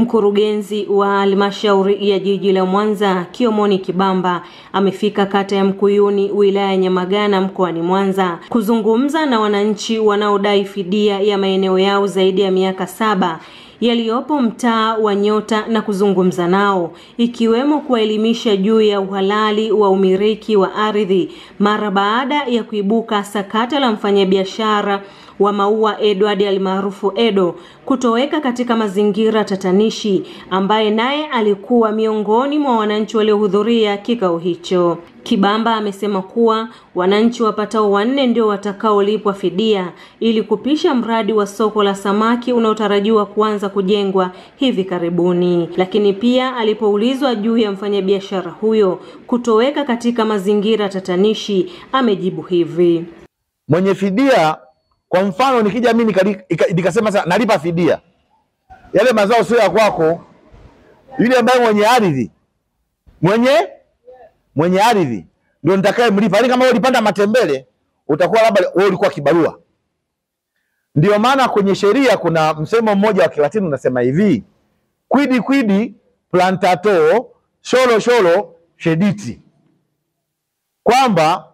Mkurugenzi wa halmashauri ya jiji la Mwanza, Kiomoni Kibamba, amefika kata ya Mkuyuni, wilaya ya Nyamagana, mkoani Mwanza, kuzungumza na wananchi wanaodai fidia ya maeneo yao zaidi ya miaka 7 yaliyopo mtaa wa Nyota na kuzungumza nao, ikiwemo kuwaelimisha juu ya uhalali wa umiliki wa ardhi mara baada ya kuibuka sakata la mfanyabiashara wa maua Edward almaarufu Edo kutoweka katika mazingira tatanishi, ambaye naye alikuwa miongoni mwa wananchi waliohudhuria kikao hicho. Kibamba amesema kuwa wananchi wapatao 4 ndio watakaolipwa fidia ili kupisha mradi wa soko la samaki unaotarajiwa kuanza kujengwa hivi karibuni. Lakini pia alipoulizwa juu ya mfanyabiashara huyo kutoweka katika mazingira tatanishi, amejibu hivi: mwenye fidia, kwa mfano nikija mimi nikasema sasa nalipa fidia, yale mazao sio ya kwako, yule ambaye mwenye ardhi ndio nitakaye mlipa. Yaani kama wewe ulipanda matembele, utakuwa labda wewe ulikuwa kibarua. Ndio maana kwenye sheria kuna msemo mmoja wa Kilatini unasema hivi: quid quid plantator sholo cediti, kwamba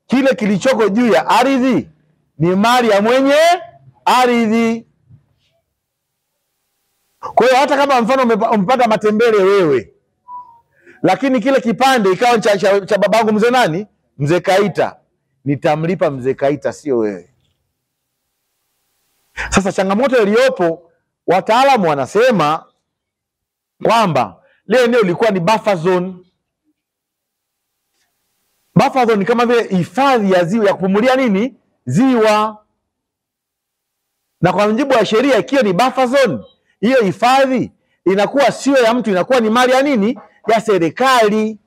kile kilichoko juu ya ardhi ni mali ya mwenye ardhi. Kwa hiyo hata kama mfano umepata matembele wewe, lakini kile kipande ikawa cha babangu mzee nani? Mzee Kaita, nitamlipa mzee Kaita, sio wewe. Sasa changamoto iliyopo, wataalamu wanasema kwamba leo eneo lilikuwa ni buffer zone. Buffer zone ni kama vile hifadhi ya ziwa ya kupumulia nini? Ziwa. Na kwa mujibu wa sheria, ikiwa ni buffer zone, hiyo hifadhi inakuwa sio ya mtu, inakuwa ni mali ya nini? Ya serikali.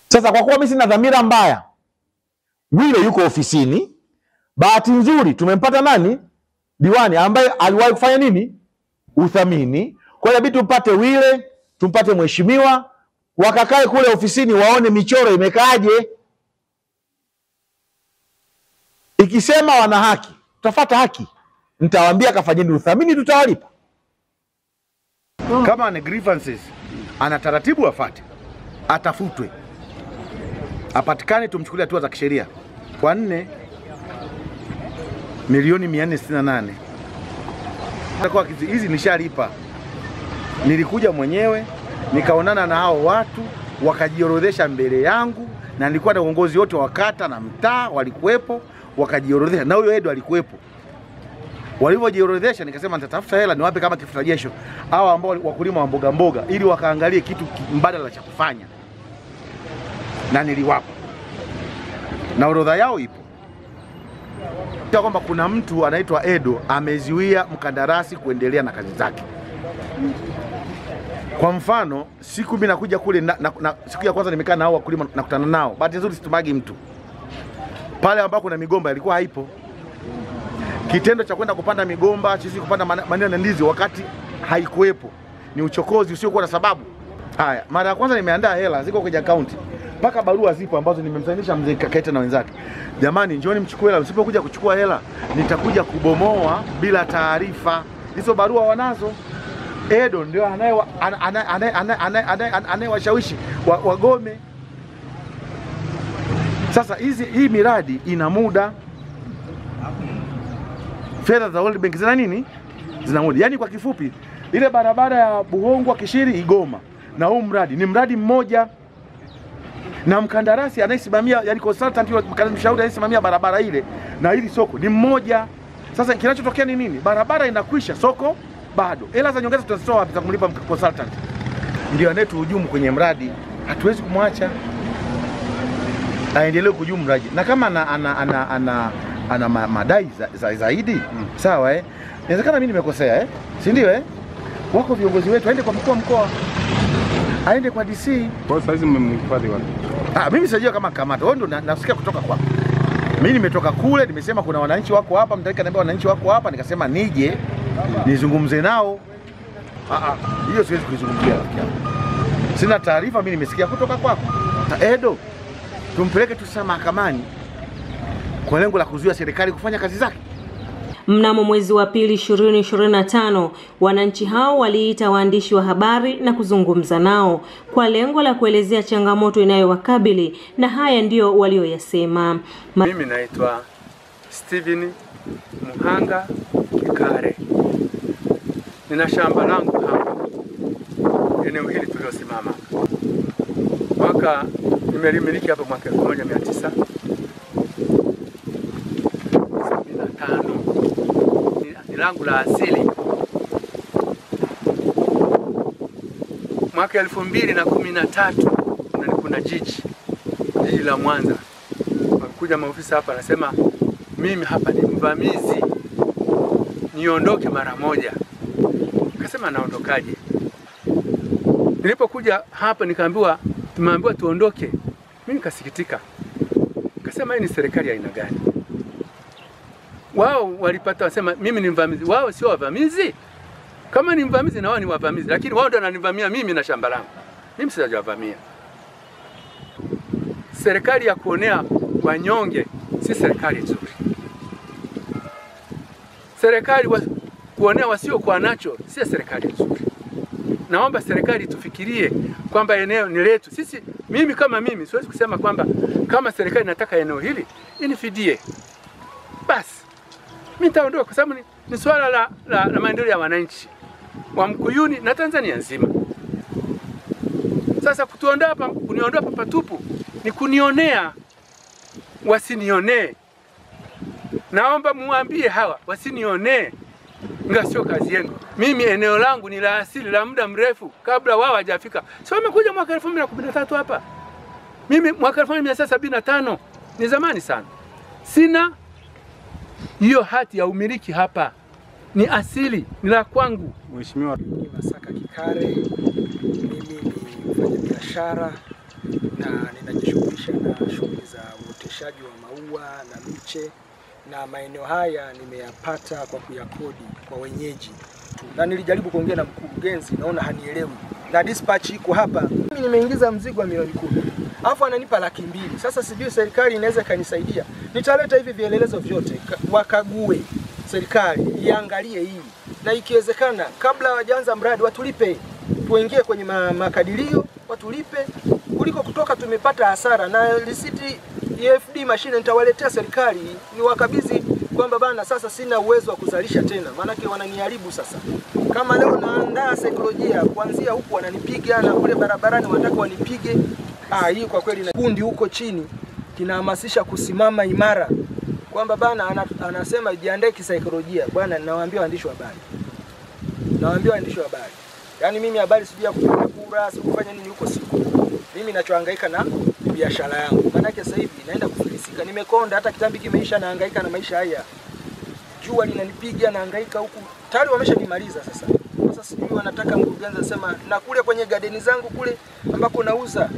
Sasa kwa kuwa mimi sina dhamira mbaya, Wile yuko ofisini, bahati nzuri tumempata nani? Diwani ambaye aliwahi kufanya nini? Uthamini. Kwa hiyo inabidi tumpate Wile, tumpate mheshimiwa, wakakae kule ofisini waone michoro imekaaje. Ikisema wana haki, tutafuata haki. Nitawaambia kafanyeni uthamini, tutawalipa. Kama ana grievances, ana taratibu afuate, atafutwe, apatikane, tumchukulie hatua za kisheria. Kwa 4 milioni 468 kwa hizi nishalipa. Nilikuja mwenyewe nikaonana na hao watu, wakajiorodhesha mbele yangu, na nilikuwa na uongozi wote wa kata na mtaa walikuwepo, wakajiorodhesha, na huyo Edo alikuwepo. Walipojiorodhesha nikasema nitatafuta hela niwape kama kifuta jesho hao ambao wakulima wa mboga ili wakaangalie kitu mbadala cha kufanya, na niliwapa, na orodha yao ipo. Kwamba kuna mtu anaitwa Edo ameziwia mkandarasi kuendelea na kazi zake. Kwa mfano, siku mimi nakuja kule siku ya kwanza nimekaa na hao wakulima, nakutana nao. Bahati nzuri situmagi mtu. Pale ambapo kuna migomba ilikuwa haipo. Kitendo cha kwenda kupanda migomba, sisi kupanda maneno na ndizi wakati haikuwepo, ni uchokozi usiokuwa na sababu. Haya, mara ya kwanza nimeandaa hela ziko kwenye account, mpaka barua zipo ambazo nimemsainisha mzee Kaita na wenzake. Jamani, njooni mchukue hela, msipokuja kuchukua hela nitakuja kubomoa bila taarifa. Hizo barua wanazo. Edo ndio anayewashawishi wagome. Sasa hii miradi ina muda. Fedha za World Bank zina nini? Zina muda. Yaani kwa kifupi, ile barabara ya Buhongwa Kishiri Igoma na huu mradi ni mradi mmoja, na mkandarasi anayesimamia, yani consultant wa mshauri anayesimamia barabara ile na hili soko ni mmoja. Sasa kinachotokea ni nini? Barabara inakwisha, soko bado. Hela za nyongeza tutazitoa wapi za kumlipa consultant? Ndio anayetuhujumu kwenye mradi. Hatuwezi kumwacha aendelee kuhujumu mradi. Na kama ana madai zaidi, sawa inawezekana mimi nimekosea si ndio wako viongozi wetu, aende kwa mkuu wa mkoa, aende kwa DC. Kwa saizi mmemhifadhi wapi? Mimi sijui kama kamata. Wao ndo nasikia kutoka kwako. Mimi nimetoka kule, nimesema kuna wananchi wako hapa, mtaika niambia wananchi wako hapa, nikasema nije nizungumze nao. Hiyo siwezi kuzungumzia rafiki yangu. Sina taarifa, mimi nimesikia kutoka kwako. Edo tumpeleke tu sasa mahakamani kwa lengo la kuzuia serikali kufanya kazi zake. Mnamo mwezi wa pili 2025, wananchi hao waliita waandishi wa habari na kuzungumza nao kwa lengo la kuelezea changamoto inayowakabili, na haya ndio walioyasema. Mimi naitwa Steven Muhanga Kikare. Nina shamba langu hapa eneo hili tuliosimama. Nimelimiliki hapa mwaka 1975. Ni langu la asili. Mwaka 2013 kuna jiji la Mwanza. Walikuja maofisa hapa, anasema mimi hapa ni mvamizi, niondoke mara moja. Nikasema naondokaje? Nilipokuja hapa tumeambiwa tuondoke. Mimi nikasikitika. Nikasema hii ni serikali ya aina gani? Wao walipata wasema mimi ni mvamizi. Wao sio wavamizi. Kama ni mvamizi na wao ni wavamizi, lakini wao ndio wananivamia mimi na shamba langu. Mimi sijawavamia. Serikali ya kuonea wanyonge si serikali nzuri. Serikali kuonea wasio kwa nacho si serikali nzuri. Naomba serikali tufikirie kwamba eneo ni letu. Mimi siwezi kusema kwamba kama serikali inataka eneo hili inifidie. Basi mimi nitaondoka kwa sababu ni swala la maendeleo ya wananchi wa Mkuyuni na Tanzania nzima. Sasa kuniondoa hapa patupu ni kunionea, wasinionee. Naomba muambie hawa wasinionee. Sio kazi yenu. Mimi eneo langu ni la asili la muda mrefu kabla wao hajafika. Sio wamekuja mwaka 2013 hapa. Mimi mwaka 1975 ni zamani sana. Sina hiyo hati ya umiliki hapa. Ni asili, ni la kwangu. Mheshimiwa Masaka Kikare, mimi ni mfanyabiashara na ninajishughulisha na shughuli za uoteshaji wa maua na miche, na maeneo haya nimeyapata kwa kuyakodi kwa wenyeji tu. Na nilijaribu kuongea na mkurugenzi, naona hanielewi. Na dispatch iko hapa. Mimi nimeingiza mzigo wa milioni 10. Alafu ananipa 200,000. Sasa sijui serikali inaweza kanisaidia. Nitaleta hivi vielelezo vyote, wakague. Serikali iangalie hii. Na ikiwezekana kabla hawajaanza mradi watulipe. Tuingie kwenye makadirio, watulipe kuliko kutoka tumepata hasara. Na risiti EFD mashine nitawaletea serikali, ni wakabidhi kwamba bana sasa sina uwezo wa kuzalisha tena, maana wananiharibu sasa. Kama leo naandaa saikolojia kuanzia huku wananipiga na kule barabarani wanataka wanipige. Hii kwa kweli, na kundi huko chini kinahamasisha kusimama imara kwamba bana anasema jiandae kisaikolojia. Bwana, ninawaambia waandishi wa habari. Yaani mimi habari sijui ya kupiga kura, sikufanya nini huko siku. Mimi ninachohangaika na biashara yangu. Maana sasa hivi naenda kufilisika. Nimekonda, hata kitambi kimeisha, na hangaika na maisha haya. Jua linanipiga na hangaika huku. Tayari wameshanimaliza sasa. Sasa sijui wanataka mkurugenzi asema na kule kwenye garden zangu kule ambako nauza,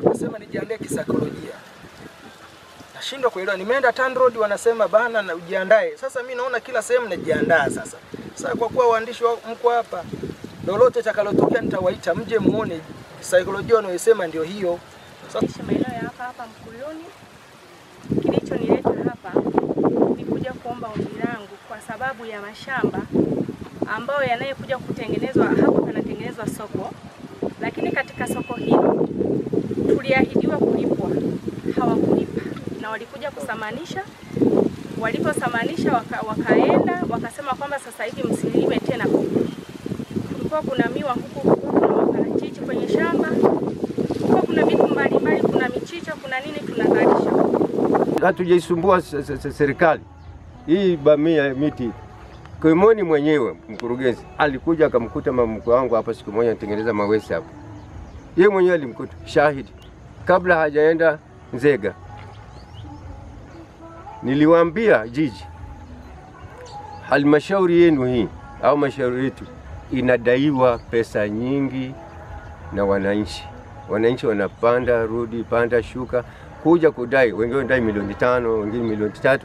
nasema nijiandae kisaikolojia. Nashindwa kuelewa. Nimeenda TANROADS wanasema bana na ujiandae. Sasa mimi naona kila sehemu najiandaa sasa. Sasa kwa kuwa waandishi mko hapa, lolote litakalotokea nitawaita mje muone saikolojia wanayosema ndio hiyo. Sasa maeneo ya hapa Mkuyuni, kilichonileta hapa ni kuja kuomba ombi langu kwa sababu ya mashamba ambayo yanayekuja kutengenezwa hapo. Panatengenezwa soko, lakini katika soko hilo tuliahidiwa kulipwa, hawakulipa na walikuja kusamanisha. Waliposamanisha wakaenda wakasema kwamba sasa hivi msilime tena. Kulikuwa kuna miwa huku, kuna maparachichi kwenye shamba, kuna vitu mbalimbali, kuna michicha, kuna nini tunazalisha. Hatujaisumbua serikali. Hii bamia miti. Koimoni mwenyewe mkurugenzi alikuja akamkuta mkwe wangu hapa siku moja anatengeneza mawese hapo. Yeye mwenyewe alimkuta shahidi kabla hajaenda Nzega. Niliwaambia jiji, halmashauri yenu hii au mashauri yetu inadaiwa pesa nyingi na wananchi. Wananchi wanapanda rudi panda shuka kuja kudai, wengine wanadai milioni 5, wengine milioni 3.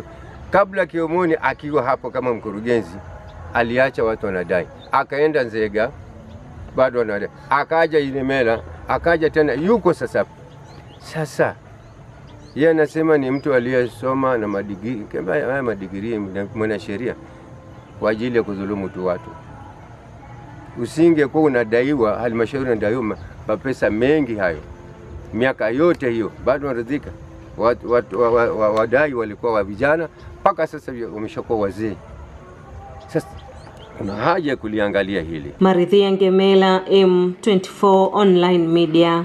Kabla Kiomoni akiwa hapo kama mkurugenzi aliacha watu wanadai, akaenda Nzega bado wanadai, akaja Ilemela, akaja tena yuko sasa. Yeye anasema ni mtu aliyesoma na madigiri, kama madigiri mwana sheria. kwa ajili ya kudhulumu tu watu. Usingekuwa unadaiwa, halmashauri inadaiwa mapesa mengi hayo, miaka yote hiyo, bado wanaridhika. Wadai walikuwa wa vijana, mpaka sasa wameshakuwa wazee. Sasa kuna haja ya kuliangalia hili. Maridhia Ngemela, M24 Online Media.